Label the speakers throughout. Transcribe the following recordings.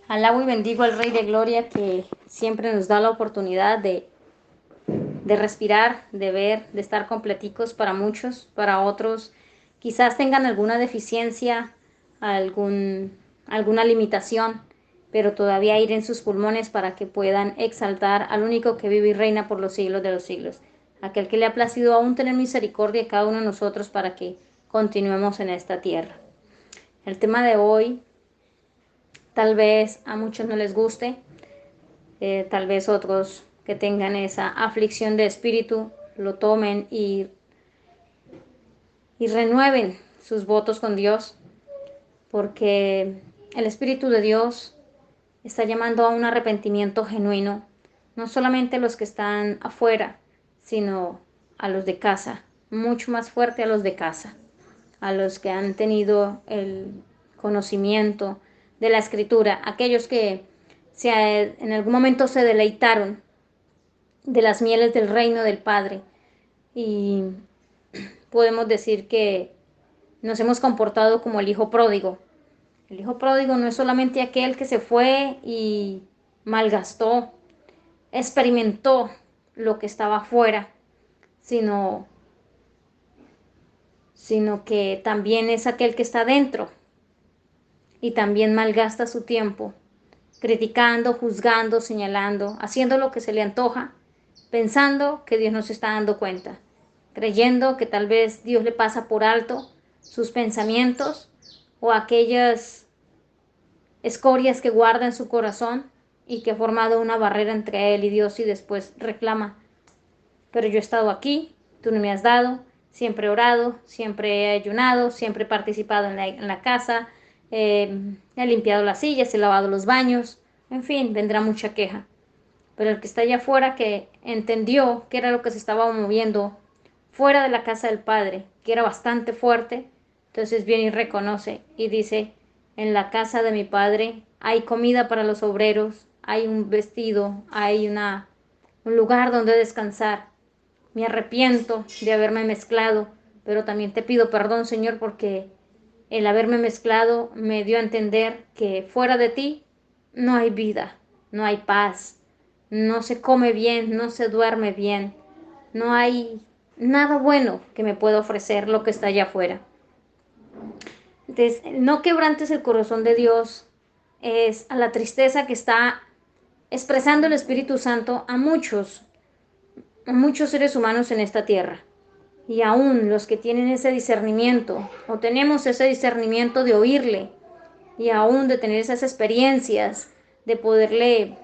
Speaker 1: Alabo y bendigo al Rey de Gloria que siempre nos da la oportunidad de respirar, de ver, de estar completicos para muchos, para otros. Quizás tengan alguna deficiencia, alguna limitación, pero todavía aire en sus pulmones para que puedan exaltar al único que vive y reina por los siglos de los siglos. Aquel que le ha placido aún tener misericordia de cada uno de nosotros para que continuemos en esta tierra. El tema de hoy tal vez a muchos no les guste, tal vez otros que tengan esa aflicción de espíritu lo tomen y renueven sus votos con Dios, porque el Espíritu de Dios está llamando a un arrepentimiento genuino, no solamente a los que están afuera, sino a los de casa, mucho más fuerte a los de casa, a los que han tenido el conocimiento de la Escritura, aquellos que en algún momento se deleitaron de las mieles del reino del Padre y podemos decir que nos hemos comportado como el hijo pródigo. El hijo pródigo no es solamente aquel que se fue y malgastó, experimentó lo que estaba afuera, sino, sino que también es aquel que está dentro y también malgasta su tiempo, criticando, juzgando, señalando, haciendo lo que se le antoja, pensando que Dios no se está dando cuenta, creyendo que tal vez Dios le pasa por alto sus pensamientos o aquellas escorias que guarda en su corazón y que ha formado una barrera entre él y Dios y después reclama, pero yo he estado aquí, tú no me has dado, siempre he orado, siempre he ayunado, siempre he participado en la casa, he limpiado las sillas, he lavado los baños, en fin, vendrá mucha queja. Pero el que está allá afuera, que entendió que era lo que se estaba moviendo fuera de la casa del Padre, que era bastante fuerte, entonces viene y reconoce y dice, en la casa de mi Padre hay comida para los obreros, hay un vestido, hay un lugar donde descansar. Me arrepiento de haberme mezclado, pero también te pido perdón, Señor, porque el haberme mezclado me dio a entender que fuera de ti no hay vida, no hay paz, no se come bien, no se duerme bien, no hay nada bueno que me pueda ofrecer lo que está allá afuera. Entonces, no quebrantes el corazón de Dios es a la tristeza que está expresando el Espíritu Santo a muchos seres humanos en esta tierra. Y aún los que tienen ese discernimiento, o tenemos ese discernimiento de oírle, y aún de tener esas experiencias, de poder,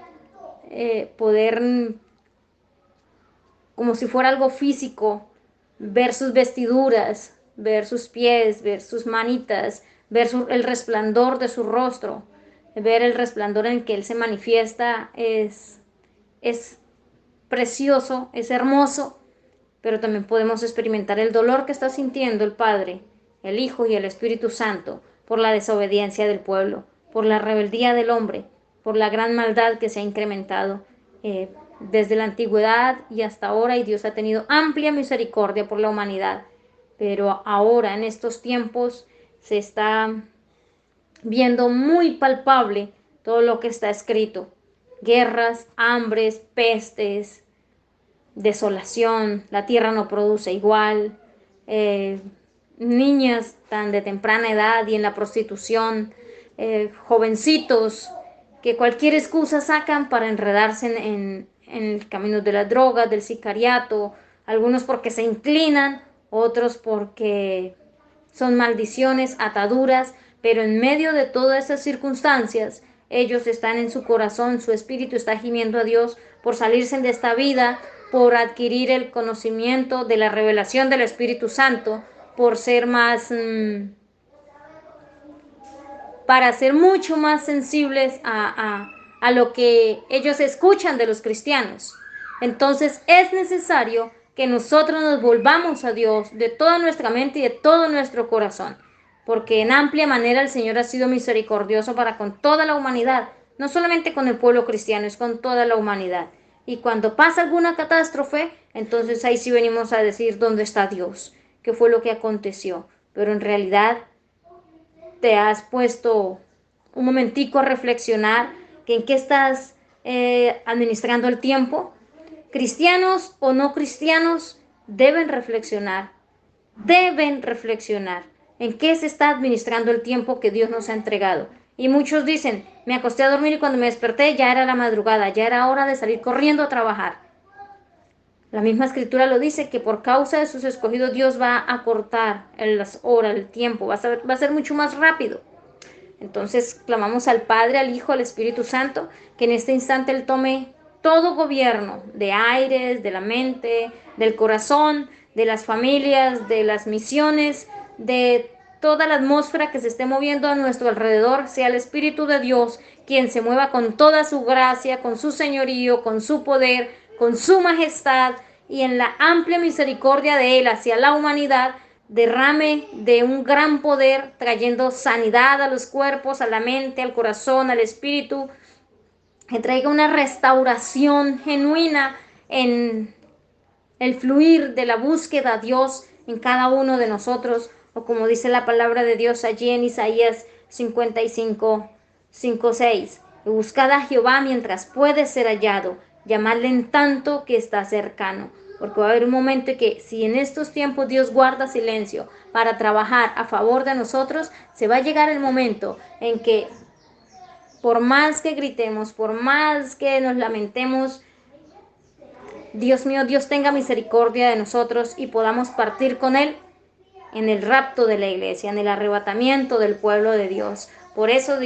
Speaker 1: como si fuera algo físico, ver sus vestiduras, ver sus pies, ver sus manitas, ver el resplandor de su rostro, ver el resplandor en que Él se manifiesta, es precioso, es hermoso, pero también podemos experimentar el dolor que está sintiendo el Padre, el Hijo y el Espíritu Santo por la desobediencia del pueblo, por la rebeldía del hombre, por la gran maldad que se ha incrementado desde la antigüedad y hasta ahora, y Dios ha tenido amplia misericordia por la humanidad. Pero ahora, en estos tiempos, se está viendo muy palpable todo lo que está escrito. Guerras, hambres, pestes, desolación, la tierra no produce igual, eh, niñas tan de temprana edad y en la prostitución, jovencitos que cualquier excusa sacan para enredarse en el camino de la droga, del sicariato, algunos porque se inclinan, otros porque son maldiciones, ataduras, pero en medio de todas esas circunstancias, ellos están en su corazón, su espíritu está gimiendo a Dios por salirse de esta vida, por adquirir el conocimiento de la revelación del Espíritu Santo, por ser más, para ser mucho más sensibles a lo que ellos escuchan de los cristianos. Entonces es necesario que nosotros nos volvamos a Dios de toda nuestra mente y de todo nuestro corazón, porque en amplia manera el Señor ha sido misericordioso para con toda la humanidad, no solamente con el pueblo cristiano, es con toda la humanidad. Y cuando pasa alguna catástrofe, entonces ahí sí venimos a decir dónde está Dios, qué fue lo que aconteció. Pero en realidad te has puesto un momentico a reflexionar que en qué estás administrando el tiempo. Cristianos o no cristianos deben reflexionar en qué se está administrando el tiempo que Dios nos ha entregado. Y muchos dicen, me acosté a dormir y cuando me desperté ya era la madrugada, ya era hora de salir corriendo a trabajar. La misma escritura lo dice, que por causa de sus escogidos Dios va a cortar las horas, el tiempo, va a ser mucho más rápido. Entonces clamamos al Padre, al Hijo, al Espíritu Santo, que en este instante Él tome todo gobierno de aires, de la mente, del corazón, de las familias, de las misiones, de toda la atmósfera que se esté moviendo a nuestro alrededor, sea el Espíritu de Dios quien se mueva con toda su gracia, con su señorío, con su poder, con su majestad y en la amplia misericordia de Él hacia la humanidad, derrame de un gran poder, trayendo sanidad a los cuerpos, a la mente, al corazón, al espíritu, que traiga una restauración genuina en el fluir de la búsqueda a Dios en cada uno de nosotros, o como dice la palabra de Dios allí en Isaías 55, 5, 6. Buscad a Jehová mientras puede ser hallado, llamadle en tanto que está cercano. Porque va a haber un momento en que si en estos tiempos Dios guarda silencio para trabajar a favor de nosotros, se va a llegar el momento en que por más que gritemos, por más que nos lamentemos, Dios mío, Dios tenga misericordia de nosotros y podamos partir con Él en el rapto de la iglesia, en el arrebatamiento del pueblo de Dios. Por eso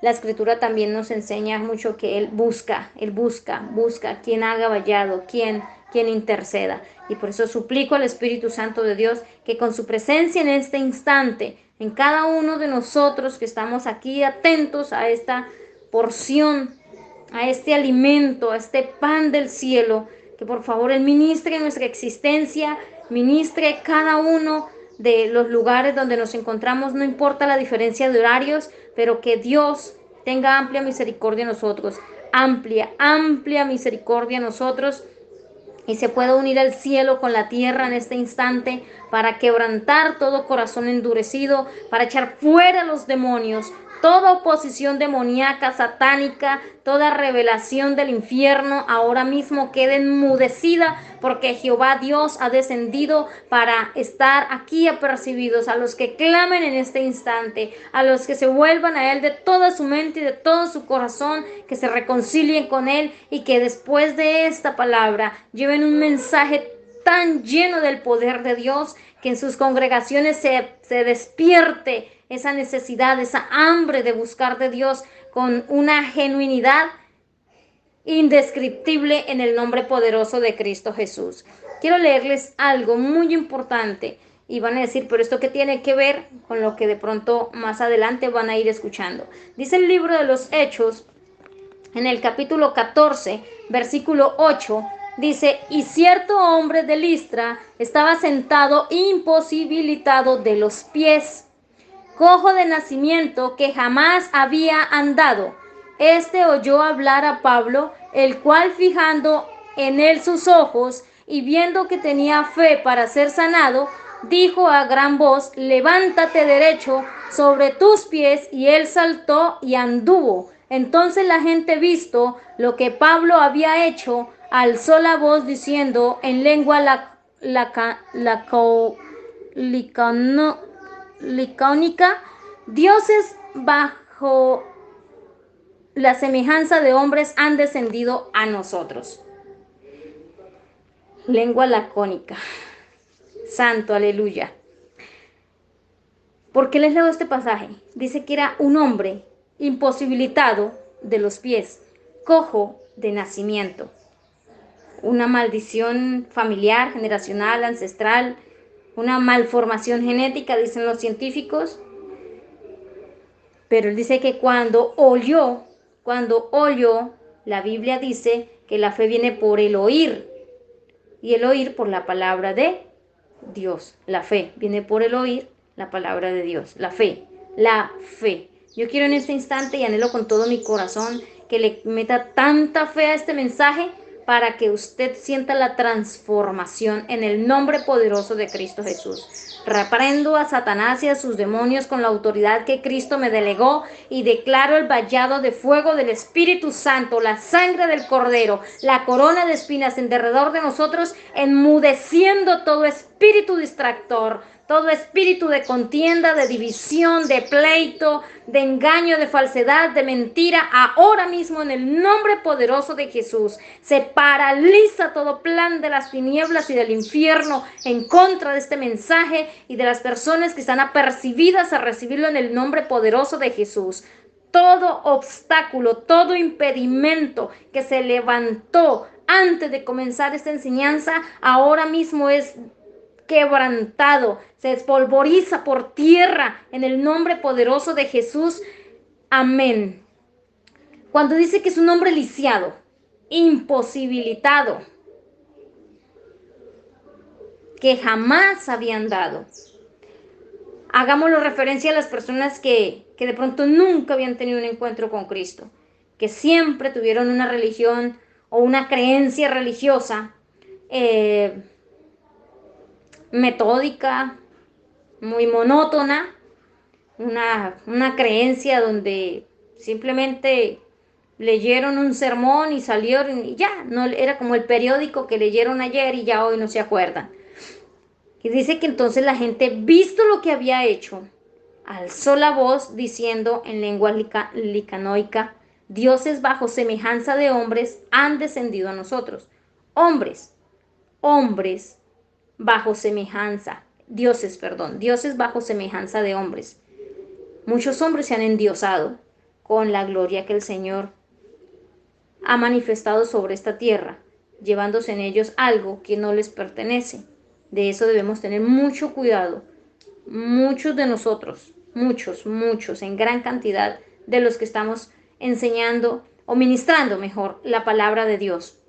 Speaker 1: la escritura también nos enseña mucho que Él busca quien haga vallado, quien interceda. Y por eso suplico al Espíritu Santo de Dios que con su presencia en este instante, en cada uno de nosotros que estamos aquí atentos a esta porción, a este alimento, a este pan del cielo, que por favor Él ministre nuestra existencia, ministre cada uno de los lugares donde nos encontramos, no importa la diferencia de horarios, pero que Dios tenga amplia misericordia en nosotros, amplia misericordia en nosotros, y se pueda unir el cielo con la tierra en este instante para quebrantar todo corazón endurecido, para echar fuera los demonios, toda oposición demoníaca, satánica, toda revelación del infierno ahora mismo quede enmudecida, porque Jehová Dios ha descendido para estar aquí apercibidos a los que clamen en este instante, a los que se vuelvan a Él de toda su mente y de todo su corazón, que se reconcilien con Él y que después de esta palabra lleven un mensaje tan lleno del poder de Dios, que en sus congregaciones se despierte esa necesidad, esa hambre de buscar de Dios con una genuinidad indescriptible en el nombre poderoso de Cristo Jesús. Quiero leerles algo muy importante y van a decir, pero esto qué tiene que ver con lo que de pronto más adelante van a ir escuchando. Dice el libro de los Hechos, en el capítulo 14, versículo 8, dice, y cierto hombre de Listra estaba sentado imposibilitado de los pies, cojo de nacimiento, que jamás había andado. Este oyó hablar a Pablo, el cual fijando en él sus ojos y viendo que tenía fe para ser sanado, dijo a gran voz, levántate derecho sobre tus pies, y él saltó y anduvo. Entonces la gente, visto lo que Pablo había hecho, alzó la voz diciendo en lengua licáunica, dioses bajo la semejanza de hombres han descendido a nosotros. Lengua lacónica. Santo, aleluya. ¿Por qué les leo este pasaje? Dice que era un hombre imposibilitado de los pies, cojo de nacimiento. Una maldición familiar, generacional, ancestral, una malformación genética, dicen los científicos. Pero él dice que cuando oyó, la Biblia dice que la fe viene por el oír, y el oír por la palabra de Dios. La fe viene por el oír la palabra de Dios. La fe. Yo quiero en este instante, y anhelo con todo mi corazón, que le meta tanta fe a este mensaje, para que usted sienta la transformación en el nombre poderoso de Cristo Jesús. Reprendo a Satanás y a sus demonios con la autoridad que Cristo me delegó y declaro el vallado de fuego del Espíritu Santo, la sangre del Cordero, la corona de espinas en derredor de nosotros, enmudeciendo todo espíritu distractor, todo espíritu de contienda, de división, de pleito, de engaño, de falsedad, de mentira, ahora mismo en el nombre poderoso de Jesús. Se paraliza todo plan de las tinieblas y del infierno en contra de este mensaje y de las personas que están apercibidas a recibirlo en el nombre poderoso de Jesús. Todo obstáculo, todo impedimento que se levantó antes de comenzar esta enseñanza, ahora mismo es quebrantado, se espolvoriza por tierra en el nombre poderoso de Jesús. Amén. Cuando dice que es un hombre lisiado, imposibilitado, que jamás habían dado. Hagámoslo referencia a las personas que de pronto nunca habían tenido un encuentro con Cristo, que siempre tuvieron una religión o una creencia religiosa metódica, muy monótona, una creencia donde simplemente leyeron un sermón y salieron y ya, no era como el periódico que leyeron ayer y ya hoy no se acuerdan. Y dice que entonces la gente, visto lo que había hecho, alzó la voz diciendo en lengua licanoica: dioses bajo semejanza de hombres han descendido a nosotros. Hombres bajo semejanza, dioses bajo semejanza de hombres. Muchos hombres se han endiosado con la gloria que el Señor ha manifestado sobre esta tierra, llevándose en ellos algo que no les pertenece. De eso debemos tener mucho cuidado. Muchos de nosotros, muchos, en gran cantidad de los que estamos enseñando o ministrando mejor la palabra de Dios.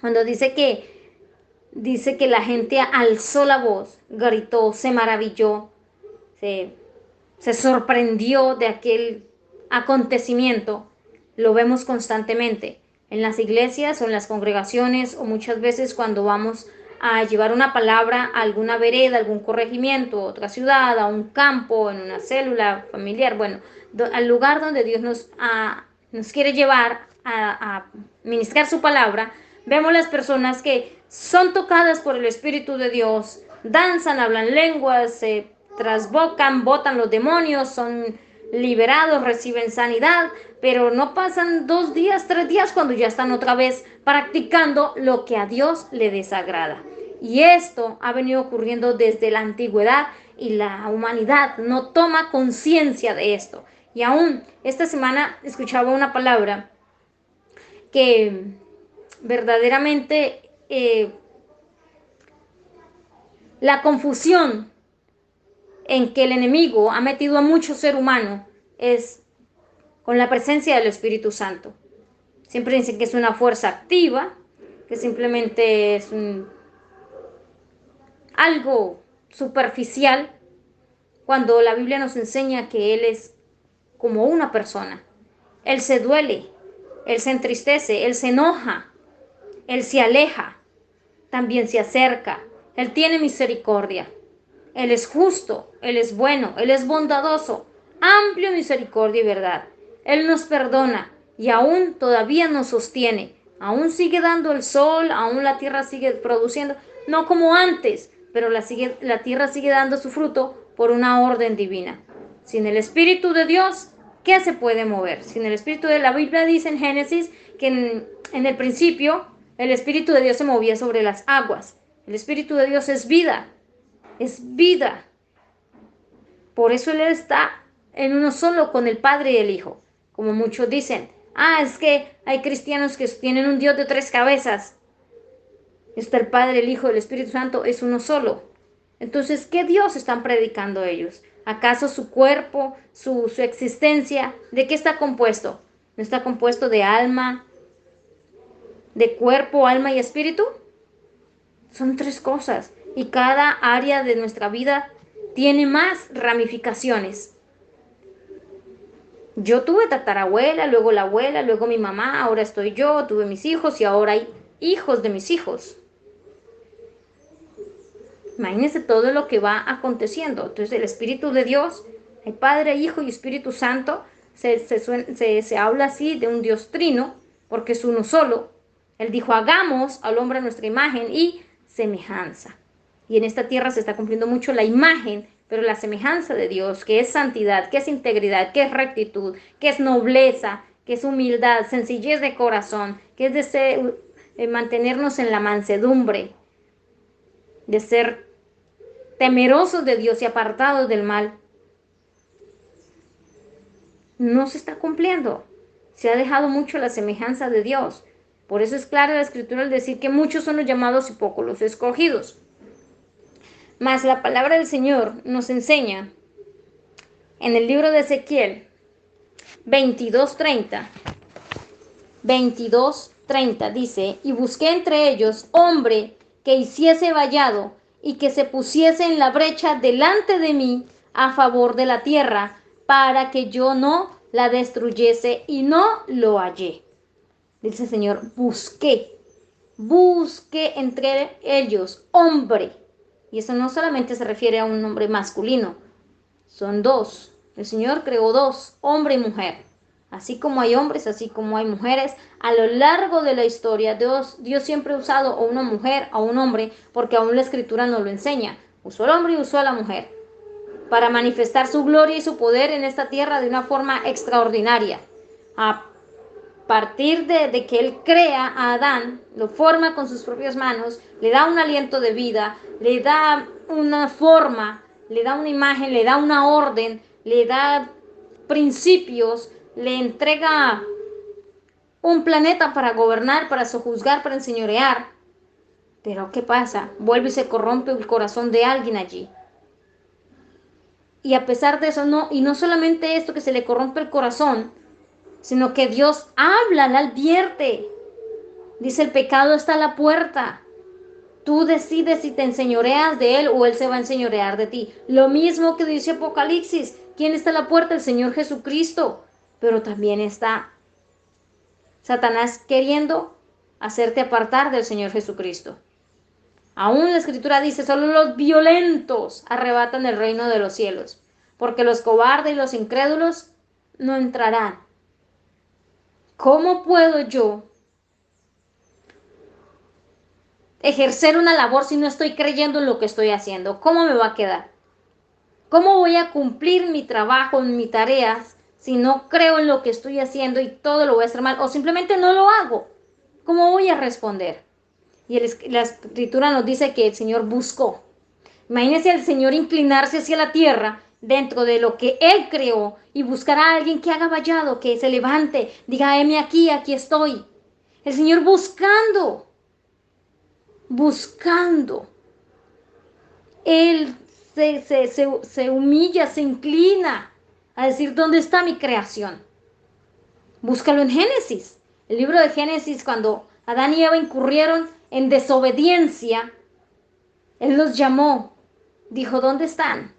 Speaker 1: Cuando dice que la gente alzó la voz, gritó, se maravilló, se sorprendió de aquel acontecimiento, lo vemos constantemente en las iglesias o en las congregaciones, o muchas veces cuando vamos a llevar una palabra a alguna vereda, algún corregimiento, a otra ciudad, a un campo, en una célula familiar, bueno, al lugar donde Dios nos quiere llevar a ministrar su palabra. Vemos las personas que son tocadas por el Espíritu de Dios, danzan, hablan lenguas, se trasbocan, botan los demonios, son liberados, reciben sanidad, pero no pasan 2 días, 3 días cuando ya están otra vez practicando lo que a Dios le desagrada. Y esto ha venido ocurriendo desde la antigüedad y la humanidad no toma conciencia de esto. Y aún esta semana escuchaba una palabra que verdaderamente la confusión en que el enemigo ha metido a mucho ser humano es con la presencia del Espíritu Santo. Siempre dicen que es una fuerza activa, que simplemente es algo superficial, cuando la Biblia nos enseña que Él es como una persona. Él se duele, Él se entristece, Él se enoja, Él se aleja, también se acerca, Él tiene misericordia. Él es justo, Él es bueno, Él es bondadoso, amplio misericordia y verdad. Él nos perdona y aún todavía nos sostiene. Aún sigue dando el sol, aún la tierra sigue produciendo, no como antes, pero la tierra sigue dando su fruto por una orden divina. Sin el Espíritu de Dios, ¿qué se puede mover? Sin el Espíritu de la Biblia dice en Génesis que en el principio el Espíritu de Dios se movía sobre las aguas. El Espíritu de Dios es vida. Es vida. Por eso Él está en uno solo con el Padre y el Hijo. Como muchos dicen, es que hay cristianos que tienen un Dios de 3 cabezas. Está el Padre, el Hijo y el Espíritu Santo, es uno solo. Entonces, ¿qué Dios están predicando ellos? ¿Acaso su cuerpo, su existencia, de qué está compuesto? ¿No está compuesto de alma, de cuerpo, alma y espíritu? Son 3 cosas. Y cada área de nuestra vida tiene más ramificaciones. Yo tuve tatarabuela, luego la abuela, luego mi mamá, ahora estoy yo, tuve mis hijos y ahora hay hijos de mis hijos. Imagínense todo lo que va aconteciendo. Entonces el Espíritu de Dios, el Padre, Hijo y Espíritu Santo, se habla así de un Dios trino, porque es uno solo. Él dijo, hagamos al hombre a nuestra imagen y semejanza. Y en esta tierra se está cumpliendo mucho la imagen, pero la semejanza de Dios, que es santidad, que es integridad, que es rectitud, que es nobleza, que es humildad, sencillez de corazón, que es mantenernos en la mansedumbre, de ser temerosos de Dios y apartados del mal. No se está cumpliendo. Se ha dejado mucho la semejanza de Dios. Por eso es clara la Escritura al decir que muchos son los llamados y pocos los escogidos. Mas la palabra del Señor nos enseña en el libro de Ezequiel 22:30. 22:30 dice, y busqué entre ellos hombre que hiciese vallado y que se pusiese en la brecha delante de mí a favor de la tierra, para que yo no la destruyese, y no lo hallé. Dice el Señor, busqué entre ellos hombre. Y eso no solamente se refiere a un hombre masculino, son dos. El Señor creó dos, hombre y mujer. Así como hay hombres, así como hay mujeres, a lo largo de la historia, Dios siempre ha usado a una mujer, a un hombre, porque aún la Escritura nos lo enseña. Usó al hombre y usó a la mujer para manifestar su gloria y su poder en esta tierra de una forma extraordinaria. A partir de que Él crea a Adán, lo forma con sus propias manos, le da un aliento de vida, le da una forma, le da una imagen, le da una orden, le da principios, le entrega un planeta para gobernar, para sojuzgar, para enseñorear. Pero ¿qué pasa? Vuelve y se corrompe el corazón de alguien allí. Y a pesar de eso, no, y no solamente esto que se le corrompe el corazón, sino que Dios habla, le advierte. Dice, el pecado está a la puerta. Tú decides si te enseñoreas de él o él se va a enseñorear de ti. Lo mismo que dice Apocalipsis. ¿Quién está a la puerta? El Señor Jesucristo. Pero también está Satanás queriendo hacerte apartar del Señor Jesucristo. Aún la Escritura dice, solo los violentos arrebatan el reino de los cielos, porque los cobardes y los incrédulos no entrarán. ¿Cómo puedo yo ejercer una labor si no estoy creyendo en lo que estoy haciendo? ¿Cómo me va a quedar? ¿Cómo voy a cumplir mi trabajo, mis tareas, si no creo en lo que estoy haciendo y todo lo voy a hacer mal? O simplemente no lo hago. ¿Cómo voy a responder? Y la Escritura nos dice que el Señor buscó. Imagínense al Señor inclinarse hacia la tierra dentro de lo que Él creó y buscar a alguien que haga vallado, que se levante, diga, heme aquí, aquí estoy. El Señor buscando. Él se humilla, se inclina a decir, ¿dónde está mi creación? Búscalo en Génesis. El libro de Génesis, cuando Adán y Eva incurrieron en desobediencia, Él los llamó, dijo, ¿dónde están?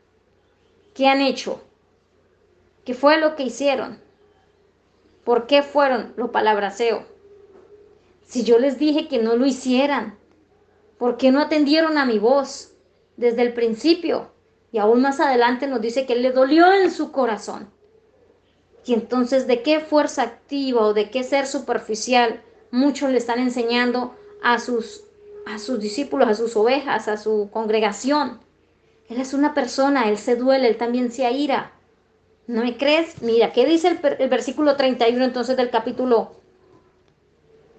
Speaker 1: ¿Qué han hecho? ¿Qué fue lo que hicieron? ¿Por qué fueron? Lo palabraceo. Si yo les dije que no lo hicieran, ¿por qué no atendieron a mi voz desde el principio? Y aún más adelante nos dice que le dolió en su corazón. Y entonces, ¿de qué fuerza activa o de qué ser superficial muchos le están enseñando a sus discípulos, a sus ovejas, a su congregación? Él es una persona, Él se duele, Él también se aira. ¿No me crees? Mira, ¿qué dice el versículo 31 entonces del capítulo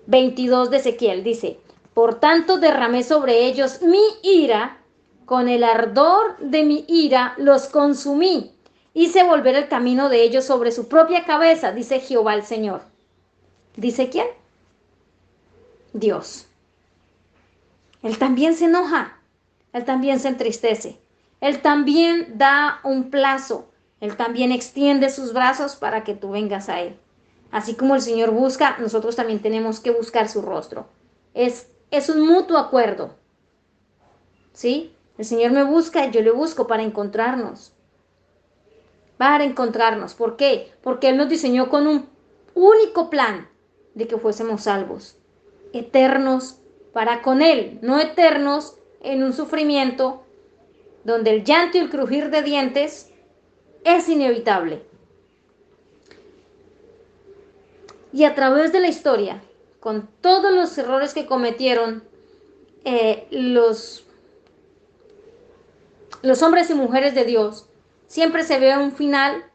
Speaker 1: 22 de Ezequiel? Dice, por tanto derramé sobre ellos mi ira, con el ardor de mi ira los consumí. Hice volver el camino de ellos sobre su propia cabeza, dice Jehová el Señor. ¿Dice quién? Dios. Él también se enoja, Él también se entristece, Él también da un plazo, Él también extiende sus brazos para que tú vengas a Él. Así como el Señor busca, nosotros también tenemos que buscar su rostro. Es un mutuo acuerdo, ¿sí? El Señor me busca y yo le busco para encontrarnos. Para encontrarnos. ¿Por qué? Porque Él nos diseñó con un único plan de que fuésemos salvos. eternos para con Él, no eternos en un sufrimiento donde el llanto y el crujir de dientes es inevitable. Y a través de la historia, con todos los errores que cometieron los hombres y mujeres de Dios, siempre se ve un final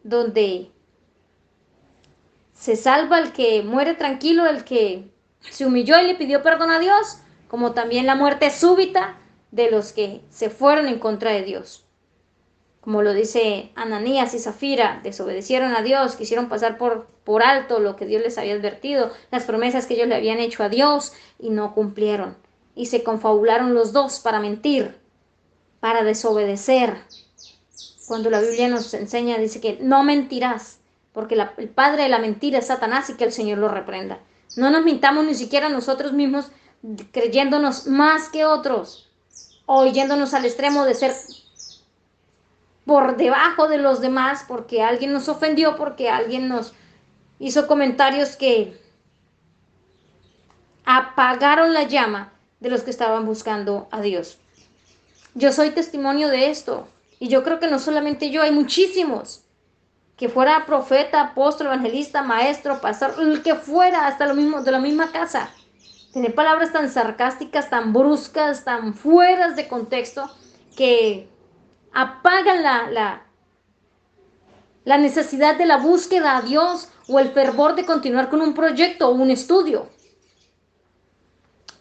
Speaker 1: donde se salva el que muere tranquilo, el que se humilló y le pidió perdón a Dios, como también la muerte súbita de los que se fueron en contra de Dios. Como lo dice Ananías y Zafira, desobedecieron a Dios, quisieron pasar por alto lo que Dios les había advertido, las promesas que ellos le habían hecho a Dios y no cumplieron. Y se confabularon los dos para mentir, para desobedecer. Cuando la Biblia nos enseña, dice que no mentirás, porque el padre de la mentira es Satanás y que el Señor lo reprenda. No nos mintamos ni siquiera nosotros mismos creyéndonos más que otros o yéndonos al extremo de ser por debajo de los demás porque alguien nos ofendió, porque alguien nos hizo comentarios que apagaron la llama de los que estaban buscando a Dios. Yo soy testimonio de esto y yo creo que no solamente yo, hay muchísimos. Que fuera profeta, apóstol, evangelista, maestro, pastor, el que fuera, hasta lo mismo, de la misma casa. Tener palabras tan sarcásticas, tan bruscas, tan fueras de contexto, que apagan la necesidad de la búsqueda a Dios o el fervor de continuar con un proyecto o un estudio.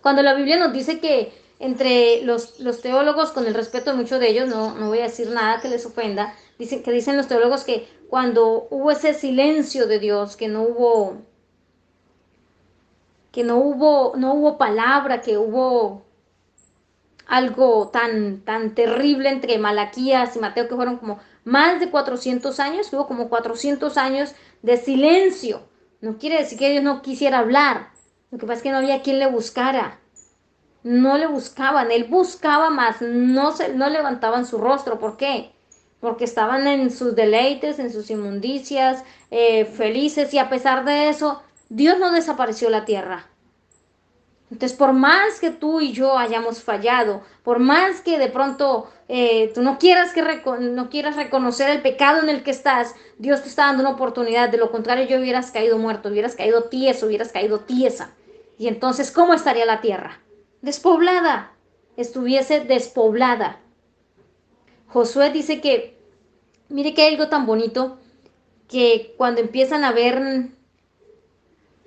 Speaker 1: Cuando la Biblia nos dice que entre los teólogos, con el respeto de muchos de ellos, no voy a decir nada que les ofenda, dicen los teólogos que cuando hubo ese silencio de Dios, que no hubo palabra, que hubo algo tan terrible entre Malaquías y Mateo, que fueron como más de 400 años, hubo como 400 años de silencio. No quiere decir que Dios no quisiera hablar, lo que pasa es que no había quien le buscara. No le buscaban, él buscaba más, no levantaban su rostro. ¿Por qué? Porque estaban en sus deleites, en sus inmundicias, felices, y a pesar de eso, Dios no desapareció la tierra. Entonces, por más que tú y yo hayamos fallado, por más que de pronto tú no quieras reconocer el pecado en el que estás, Dios te está dando una oportunidad. De lo contrario, yo hubieras caído muerto, hubieras caído tieso, hubieras caído tiesa. Y entonces, ¿cómo estaría la tierra? Despoblada, estuviese despoblada. Josué dice que, mire que hay algo tan bonito, que cuando empiezan a ver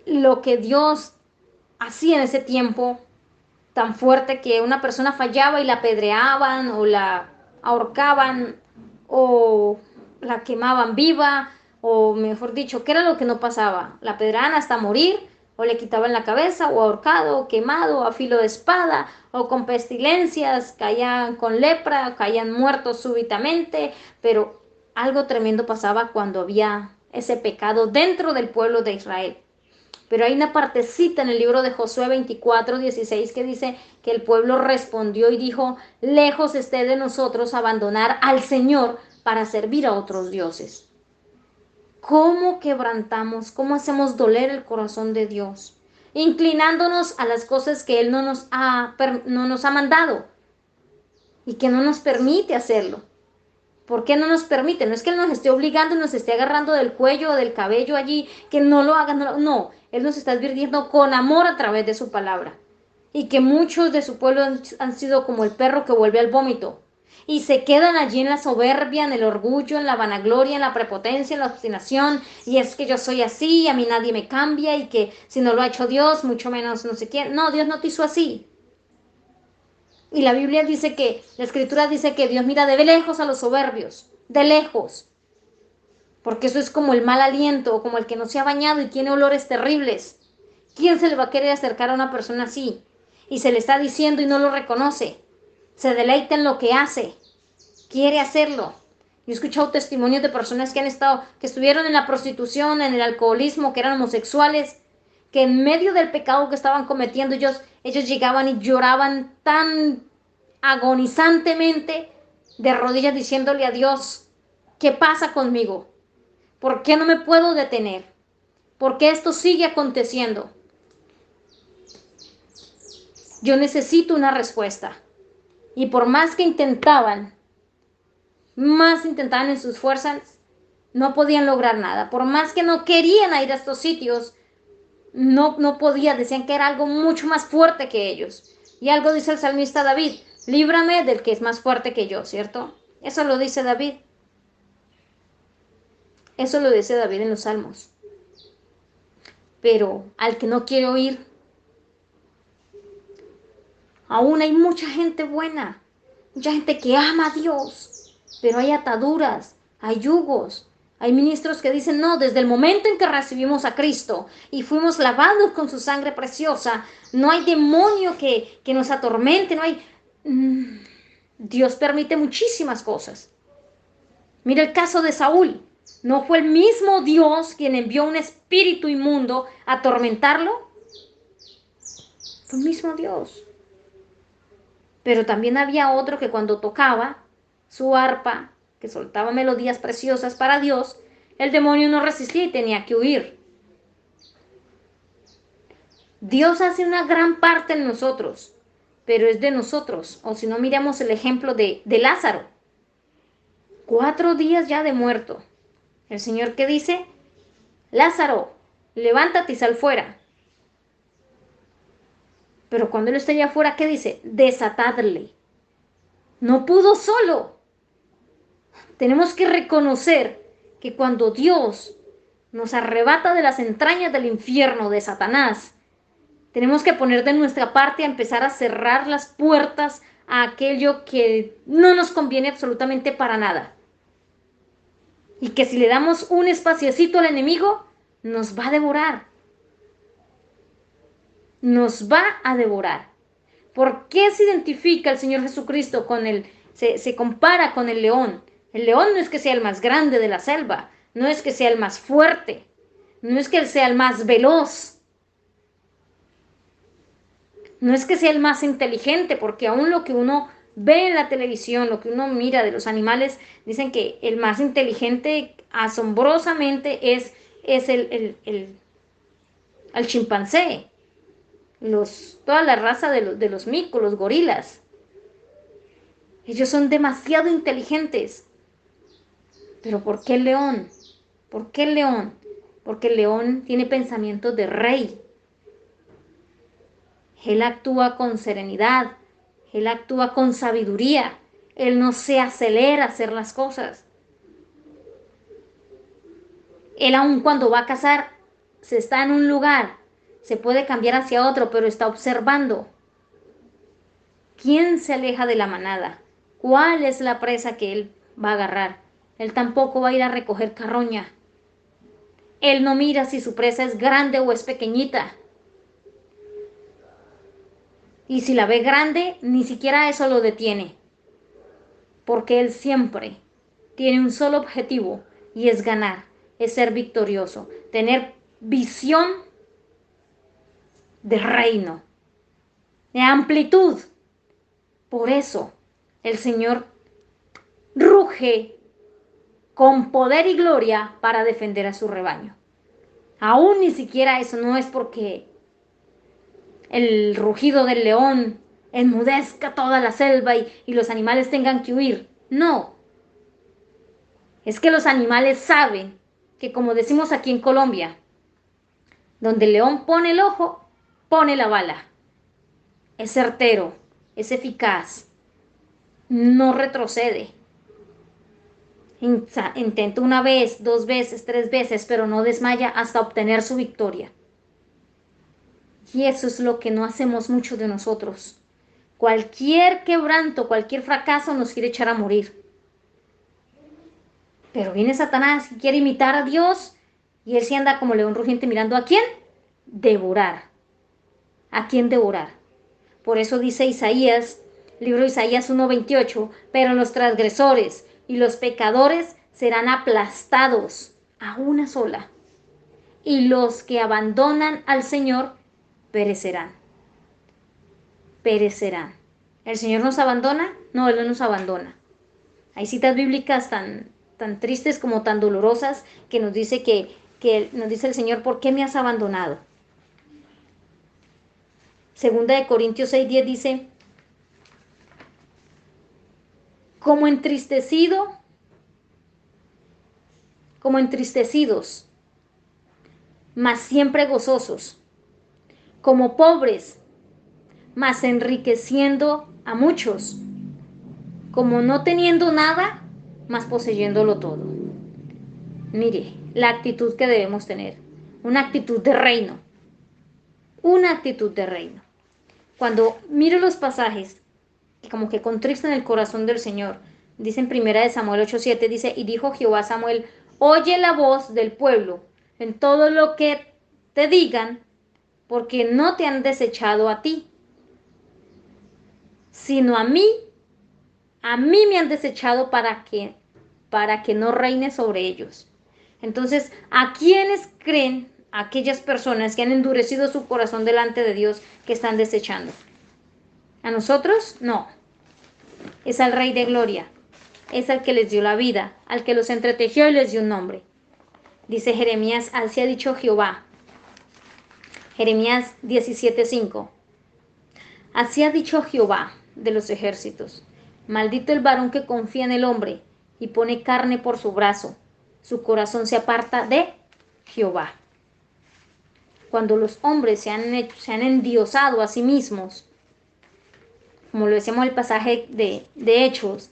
Speaker 1: lo que Dios hacía en ese tiempo, tan fuerte, que una persona fallaba y la apedreaban o la ahorcaban o la quemaban viva, o mejor dicho, ¿qué era lo que no pasaba? La apedreaban hasta morir, o le quitaban la cabeza, o ahorcado, o quemado, a filo de espada, o con pestilencias, caían con lepra, caían muertos súbitamente, pero algo tremendo pasaba cuando había ese pecado dentro del pueblo de Israel. Pero hay una partecita en el libro de Josué 24:16 que dice que el pueblo respondió y dijo, lejos esté de nosotros abandonar al Señor para servir a otros dioses. ¿Cómo quebrantamos, cómo hacemos doler el corazón de Dios? Inclinándonos a las cosas que Él no nos ha mandado y que no nos permite hacerlo. ¿Por qué no nos permite? No es que Él nos esté obligando, nos esté agarrando del cuello o del cabello allí, que no lo haga, no. Él nos está advirtiendo con amor a través de su palabra. Y que muchos de su pueblo han sido como el perro que vuelve al vómito. Y se quedan allí en la soberbia, en el orgullo, en la vanagloria, en la prepotencia, en la obstinación. Y es que yo soy así, y a mí nadie me cambia, y que si no lo ha hecho Dios, mucho menos no sé quién. No, Dios no te hizo así. Y la Biblia dice que, la Escritura dice que Dios mira de lejos a los soberbios, de lejos, porque eso es como el mal aliento, como el que no se ha bañado y tiene olores terribles. ¿Quién se le va a querer acercar a una persona así? Y se le está diciendo y no lo reconoce, se deleita en lo que hace, quiere hacerlo. Yo he escuchado testimonios de personas que estuvieron en la prostitución, en el alcoholismo, que eran homosexuales, que en medio del pecado que estaban cometiendo ellos llegaban y lloraban tan agonizantemente de rodillas diciéndole a Dios, ¿qué pasa conmigo? ¿Por qué no me puedo detener? ¿Por qué esto sigue aconteciendo? Yo necesito una respuesta. Y por más que intentaban, más intentaban en sus fuerzas, no podían lograr nada. Por más que no querían ir a estos sitios, no podía, decían que era algo mucho más fuerte que ellos. Y algo dice el salmista David, líbrame del que es más fuerte que yo, ¿cierto? Eso lo dice David. Eso lo dice David en los salmos. Pero al que no quiere oír, aún hay mucha gente buena, mucha gente que ama a Dios, pero hay ataduras, hay yugos. Hay ministros que dicen, no, desde el momento en que recibimos a Cristo y fuimos lavados con su sangre preciosa, no hay demonio que nos atormente, no hay... Dios permite muchísimas cosas. Mira el caso de Saúl. ¿No fue el mismo Dios quien envió un espíritu inmundo a atormentarlo? Fue el mismo Dios. Pero también había otro que cuando tocaba su arpa, que soltaba melodías preciosas para Dios, el demonio no resistía y tenía que huir. Dios hace una gran parte en nosotros, pero es de nosotros. O si no, miramos el ejemplo de Lázaro. 4 días ya de muerto. El Señor que dice, Lázaro, levántate y sal fuera. Pero cuando él está allá afuera, ¿qué dice? Desatadle. No pudo solo. Tenemos que reconocer que cuando Dios nos arrebata de las entrañas del infierno de Satanás, tenemos que poner de nuestra parte a empezar a cerrar las puertas a aquello que no nos conviene absolutamente para nada. Y que si le damos un espaciocito al enemigo, nos va a devorar. Nos va a devorar. ¿Por qué se identifica el Señor Jesucristo con se compara con el león? El león no es que sea el más grande de la selva, no es que sea el más fuerte, no es que él sea el más veloz, no es que sea el más inteligente, porque aún lo que uno ve en la televisión, lo que uno mira de los animales, dicen que el más inteligente asombrosamente es el chimpancé, toda la raza de los micos, los gorilas. Ellos son demasiado inteligentes. Pero ¿por qué el león? ¿Por qué el león? Porque el león tiene pensamientos de rey. Él actúa con serenidad, él actúa con sabiduría, él no se acelera a hacer las cosas. Él aun cuando va a cazar, se está en un lugar, se puede cambiar hacia otro, pero está observando. ¿Quién se aleja de la manada? ¿Cuál es la presa que él va a agarrar? Él tampoco va a ir a recoger carroña. Él no mira si su presa es grande o es pequeñita. Y si la ve grande, ni siquiera eso lo detiene. Porque él siempre tiene un solo objetivo y es ganar, es ser victorioso, tener visión de reino, de amplitud. Por eso el Señor ruge con poder y gloria para defender a su rebaño. Aún ni siquiera eso no es porque el rugido del león enmudezca toda la selva y los animales tengan que huir. No, es que los animales saben que, como decimos aquí en Colombia, donde el león pone el ojo, pone la bala. Es certero, es eficaz, no retrocede. Intenta una vez, 2 veces, 3 veces, pero no desmaya hasta obtener su victoria. Y eso es lo que no hacemos mucho de nosotros. Cualquier quebranto, cualquier fracaso nos quiere echar a morir. Pero viene Satanás y quiere imitar a Dios y él sí anda como león rugiente mirando ¿a quién? Devorar. ¿A quién devorar? Por eso dice Isaías, libro de Isaías 1:28, pero los transgresores y los pecadores serán aplastados a una sola, y los que abandonan al Señor perecerán. Perecerán. ¿El Señor nos abandona? No, Él no nos abandona. Hay citas bíblicas tan tristes como tan dolorosas que nos dice que nos dice el Señor, ¿por qué me has abandonado? Segunda de Corintios 6:10 dice, como entristecidos, mas siempre gozosos, como pobres, mas enriqueciendo a muchos, como no teniendo nada, mas poseyéndolo todo. Mire, la actitud que debemos tener, una actitud de reino, una actitud de reino. Cuando miro los pasajes que como que contristan el corazón del Señor, dice en primera de Samuel 8:7, dice, y dijo Jehová a Samuel, oye la voz del pueblo en todo lo que te digan, porque no te han desechado a ti, sino a mí me han desechado para que no reine sobre ellos. Entonces, ¿a quiénes creen aquellas personas que han endurecido su corazón delante de Dios que están desechando? ¿A nosotros? No. Es al Rey de Gloria. Es al que les dio la vida, al que los entretejió y les dio un nombre. Dice Jeremías, así ha dicho Jehová. Jeremías 17:5. Así ha dicho Jehová de los ejércitos. Maldito el varón que confía en el hombre y pone carne por su brazo. Su corazón se aparta de Jehová. Cuando los hombres se han endiosado a sí mismos, como lo decíamos en el pasaje de Hechos,